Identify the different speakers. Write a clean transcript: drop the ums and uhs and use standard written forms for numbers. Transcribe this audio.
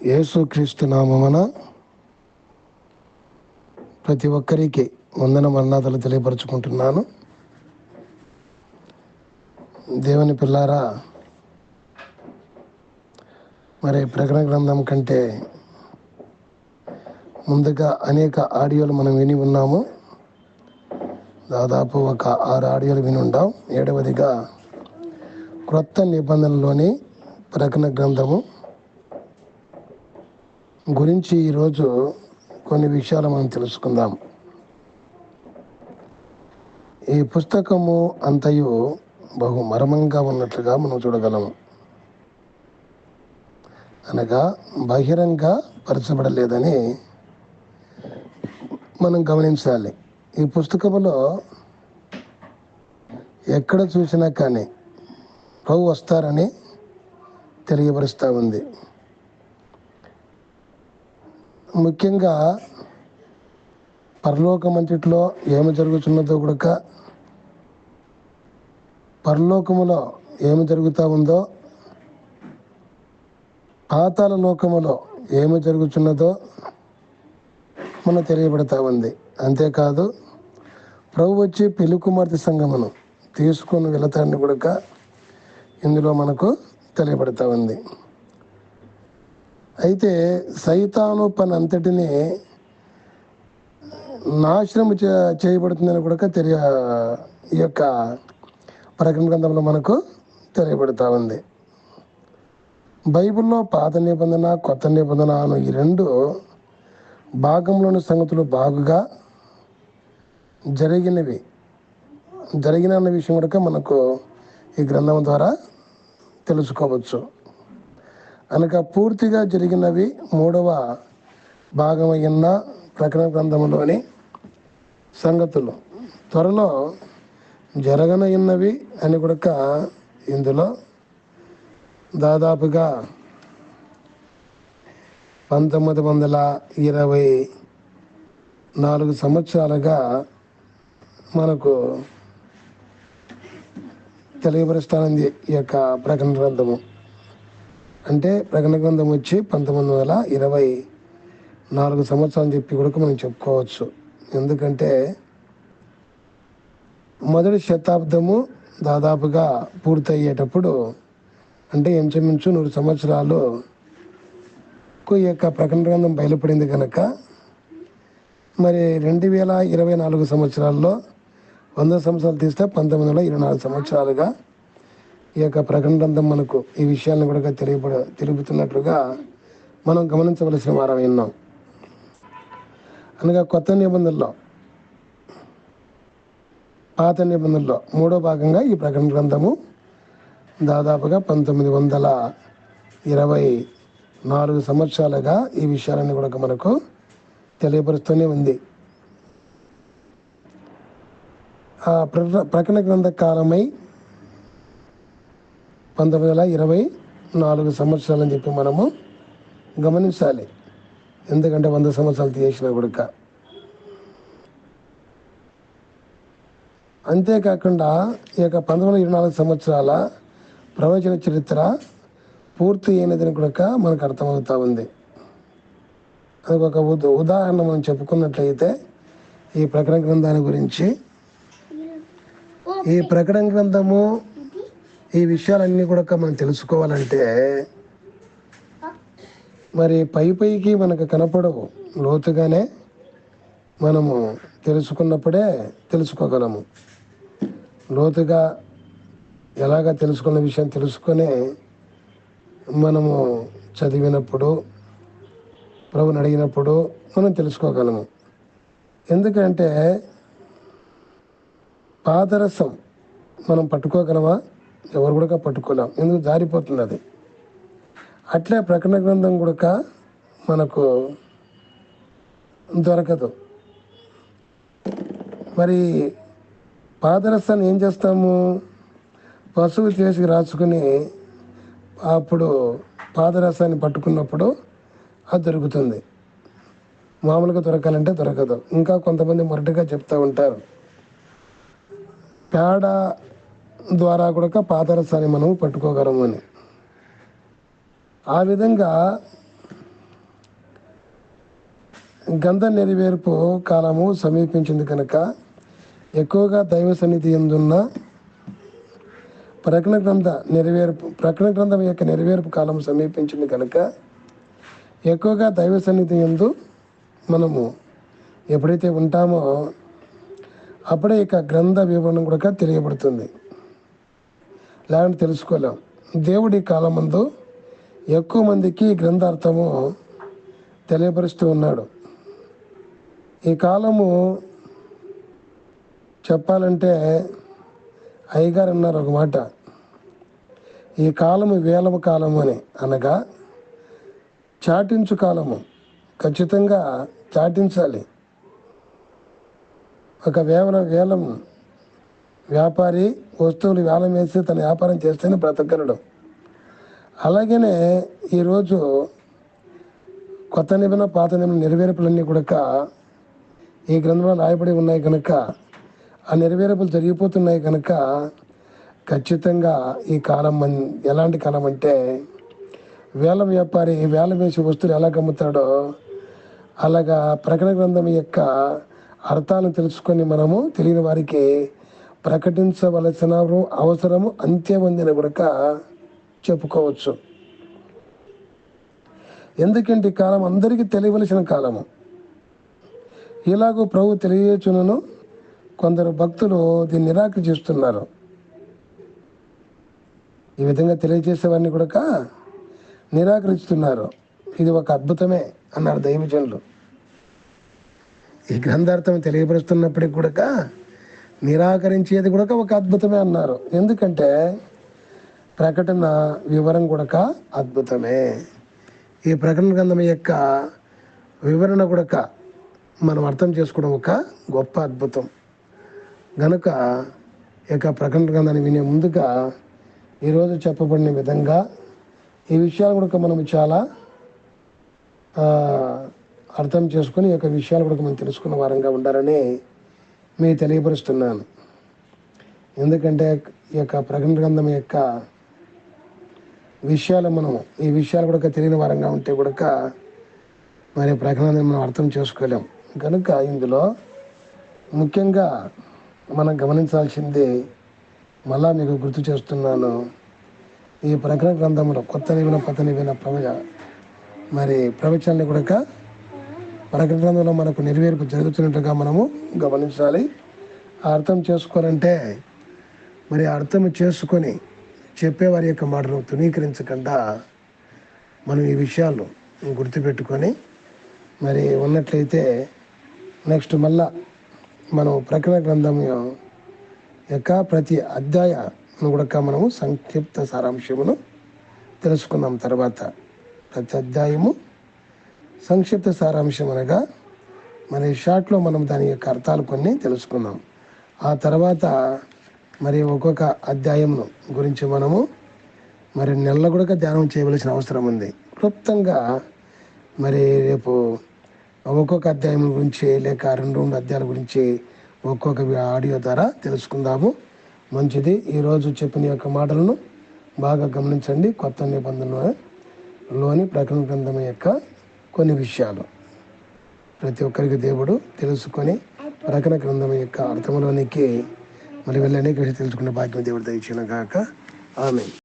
Speaker 1: యేసుక్రీస్తు నామమున ప్రతి ఒక్కరికి వందన మరణాలు తెలియపరుచుకుంటున్నాను. దేవుని పిల్లారా, మరి ప్రకటన గ్రంథం కంటే ముందుగా అనేక ఆడియోలు మనం విని ఉన్నాము. దాదాపు ఒక 6 ఆడియోలు విని ఉంటాం. 7వదిగా క్రొత్త నిబంధనలోని ప్రకటన గ్రంథము గురించి ఈరోజు కొన్ని విషయాలు మనం తెలుసుకుందాం. ఈ పుస్తకము అంతయు బహు మర్మంగా ఉన్నట్లుగా మనం చూడగలము. అనగా బహిరంగ పరచబడలేదని మనం గమనించాలి. ఈ పుస్తకములో ఎక్కడ చూసినా కానీ ప్రభు వస్తారని తెలియపరుస్తూ ఉంది. ముఖ్యంగా పరలోకమంతటిలో ఏమి జరుగుతున్నదో కూడా, పరలోకములో ఏమి జరుగుతూ ఉందో, పాతాళ లోకములో ఏమి జరుగుతున్నదో మనకు తెలియబడతా ఉంది. అంతేకాదు, ప్రభు వచ్చి పెళ్లి కుమార్తె సంఘమును తీసుకొని వెళతాన్ని కూడా ఇందులో మనకు తెలియబడతా ఉంది. అయితే సైతాను పని అంతటిని నాశనము చేయబడుతుందని కూడా ఈ యొక్క ప్రకటన గ్రంథంలో మనకు తెలియబడతా ఉంది. బైబిల్లో పాత నిబంధన, కొత్త నిబంధన అను ఈ 2 భాగంలోని సంగతులు బాగుగా జరిగిన విషయం కూడా మనకు ఈ గ్రంథం ద్వారా తెలుసుకోవచ్చు. అనగా పూర్తిగా జరిగినవి 3వ భాగమైన ప్రకటన గ్రంథంలోని సంగతులు త్వరలో జరగనయున్నవి అని కూడా ఇందులో దాదాపుగా 1924 సంవత్సరాలుగా మనకు తెలియపరుస్తానంది ఈ యొక్క ప్రకటన గ్రంథము. అంటే ప్రకటన గ్రంథం వచ్చి 1924 సంవత్సరాలు చెప్పి కూడా మనం చెప్పుకోవచ్చు. ఎందుకంటే మొదటి శతాబ్దము దాదాపుగా పూర్తయ్యేటప్పుడు, అంటే ఇంచుమించు 100 సంవత్సరాలు ఈ యొక్క ప్రకటన గ్రంథం బయలుపడింది కనుక, మరి 2024 సంవత్సరాల్లో 100 సంవత్సరాలు తీస్తే 1924 సంవత్సరాలుగా ఈ యొక్క ప్రకటన గ్రంథం మనకు ఈ విషయాలను కూడా తెలుపుతున్నట్లుగా మనం గమనించవలసిన వారం విన్నాం. అనగా కొత్త నిబంధనలో, పాత నిబంధనలో 3వ భాగంగా ఈ ప్రకటన గ్రంథము దాదాపుగా 1924 సంవత్సరాలుగా ఈ విషయాలన్నీ కూడా మనకు తెలియపరుస్తూనే ఉంది. ఆ ప్రకటన గ్రంథ కాలమై 1924 సంవత్సరాలని చెప్పి మనము గమనించాలి. ఎందుకంటే 100 సంవత్సరాలు చేసిన కూడా. అంతేకాకుండా ఈ యొక్క 1924 సంవత్సరాల ప్రవచన చరిత్ర పూర్తి అయినదని కూడా మనకు అర్థమవుతూ ఉంది. అది ఒక ఉదాహరణ మనం చెప్పుకున్నట్లయితే ఈ ప్రకటన గ్రంథాన్ని గురించి, ఈ ప్రకటన గ్రంథము ఈ విషయాలన్నీ కూడా మనం తెలుసుకోవాలంటే మరి పైకి మనకు కనపడవు, లోతుగానే మనము తెలుసుకున్నప్పుడే తెలుసుకోగలము. లోతుగా ఎలాగ తెలుసుకున్న విషయం తెలుసుకొని మనము చదివినప్పుడు, ప్రభుని అడిగినప్పుడు మనం తెలుసుకోగలము. ఎందుకంటే పాదరసం మనం పట్టుకోగలమా? ఎవరు కూడా పట్టుకోలేం. ఎందుకు? జారిపోతుంది అది. అట్లే ప్రకటన గ్రంథం కూడా మనకు దొరకదు. మరి పాదరసాన్ని ఏం చేస్తాము? పశువు చేసి రాసుకుని అప్పుడు పాదరసాన్ని పట్టుకున్నప్పుడు అది దొరుకుతుంది. మామూలుగా దొరకాలంటే దొరకదు. ఇంకా కొంతమంది మొరటుగా చెప్తూ ఉంటారు, పేడ ద్వారా కూడా పాదరసాన్ని మనం పట్టుకోగలము అని. ఆ విధంగా గంధ నెరవేర్పు కాలము సమీపించింది కనుక ఎక్కువగా దైవ సన్నిధి ఎందున్న ప్రకటన గ్రంథం యొక్క నెరవేర్పు కాలం సమీపించింది కనుక ఎక్కువగా దైవ సన్నిధి యందు మనము ఎప్పుడైతే ఉంటామో అప్పుడే ఇక గ్రంథ వివరణ కూడా తెలియబడుతుంది. లేదంటే తెలుసుకోలేం. దేవుడి కాలమందు ఎక్కువ మందికి గ్రంథార్థము తెలియపరుస్తూ ఉన్నాడు. ఈ కాలము చెప్పాలంటే అయ్యగారు అన్నారు ఒక మాట, ఈ కాలము వేలవ కాలము అని, అనగా చాటించు కాలము. ఖచ్చితంగా చాటించాలి. ఒక వేలం వ్యాపారి వస్తువులు వేలం వేసి తన వ్యాపారం చేస్తేనే బ్రతకగలడు. అలాగనే ఈరోజు కొత్త నిబంధన పాత నిబంధన నెరవేర్పులన్నీ కూడా ఈ గ్రంథంలో రాయబడి ఉన్నాయి కనుక ఆ నెరవేర్పులు జరిగిపోతున్నాయి కనుక ఖచ్చితంగా ఈ కాలం ఎలాంటి కాలం అంటే వేలం వ్యాపారి వేలం వేసి వస్తువులు ఎలా అమ్ముతాడో అలాగా ప్రకటన గ్రంథం యొక్క అర్థాలను తెలుసుకొని మనము తెలియని వారికి ప్రకటించవలసిన అవసరము అంతే ఉందని కూడా చెప్పుకోవచ్చు. ఎందుకంటే ఈ కాలం అందరికీ తెలియవలసిన కాలము. ఇలాగూ ప్రభు తెలియచునను కొందరు భక్తులు దీన్ని నిరాకరిస్తున్నారు. ఈ విధంగా తెలియజేసేవారిని కూడా నిరాకరిస్తున్నారు. ఇది ఒక అద్భుతమే అన్నారు దైవజనులు. ఈ గ్రంథార్థం తెలియపరుస్తున్నప్పటికి కూడా నిరాకరించేది కూడా ఒక అద్భుతమే అన్నారు. ఎందుకంటే ప్రకటన వివరం కూడా అద్భుతమే. ఈ ప్రకటన గ్రంథం యొక్క వివరణ కూడా మనం అర్థం చేసుకోవడం ఒక గొప్ప అద్భుతం. గనుక ఈ యొక్క ప్రకటన గ్రంథాన్ని వినే ముందుగా ఈరోజు చెప్పబడిన విధంగా ఈ విషయాలు కూడా మనం చాలా అర్థం చేసుకుని ఈ యొక్క విషయాలు కూడా మనం తెలుసుకున్న వారంగా ఉండాలని మీకు తెలియపరుస్తున్నాను. ఎందుకంటే ఈ యొక్క ప్రకటన గ్రంథం యొక్క విషయాలు ఈ విషయాలు కూడా తెలియని వారంగా ఉంటే కూడా మరి ప్రకటన మనం అర్థం చేసుకోలేం. కనుక ఇందులో ముఖ్యంగా మనం గమనించాల్సింది మళ్ళా మీకు గుర్తు చేస్తున్నాను. ఈ ప్రకటన గ్రంథంలో కొత్త నిబంధన పాత నిబంధన ప్రవచనాన్ని కూడా ప్రకటన గ్రంథంలో మనకు నెరవేర్పు జరుగుతున్నట్టుగా మనము గమనించాలి. అర్థం చేసుకోవాలంటే మరి అర్థం చేసుకొని చెప్పేవారి యొక్క మాటను తునీకరించకుండా మనం ఈ విషయాలు గుర్తుపెట్టుకొని మరి ఉన్నట్లయితే నెక్స్ట్ మళ్ళా మనం ప్రకటన గ్రంథం యొక్క ప్రతి అధ్యాయాన్ని కూడా మనము సంక్షిప్త సారాంశమును తెలుసుకుందాం. తర్వాత ప్రతి అధ్యాయము సంక్షిప్త సారాంశం అనగా మరి షార్ట్లో మనం దాని యొక్క అర్థాలు కొన్ని తెలుసుకుందాం. ఆ తర్వాత మరి ఒక్కొక్క అధ్యాయం గురించి మనము మరి నెలలో కూడా ధ్యానం చేయవలసిన అవసరం ఉంది. క్లుప్తంగా మరి రేపు ఒక్కొక్క అధ్యాయం గురించి లేక రెండు అధ్యాయాల గురించి ఒక్కొక్క ఆడియో ద్వారా తెలుసుకుందాము. మంచిది. ఈరోజు చెప్పిన యొక్క మాటలను బాగా గమనించండి. కొత్త నిబంధనలోని ప్రకటన గ్రంథం యొక్క కొన్ని విషయాలు ప్రతి ఒక్కరికి దేవుడు తెలుసుకొని ప్రకటన గ్రంథం యొక్క అర్థంలోనికి మరి వెళ్ళి అనేక విషయాలు తెలుసుకునే భాగ్యం దేవుడు దయచేయను గాక. ఆమేన్.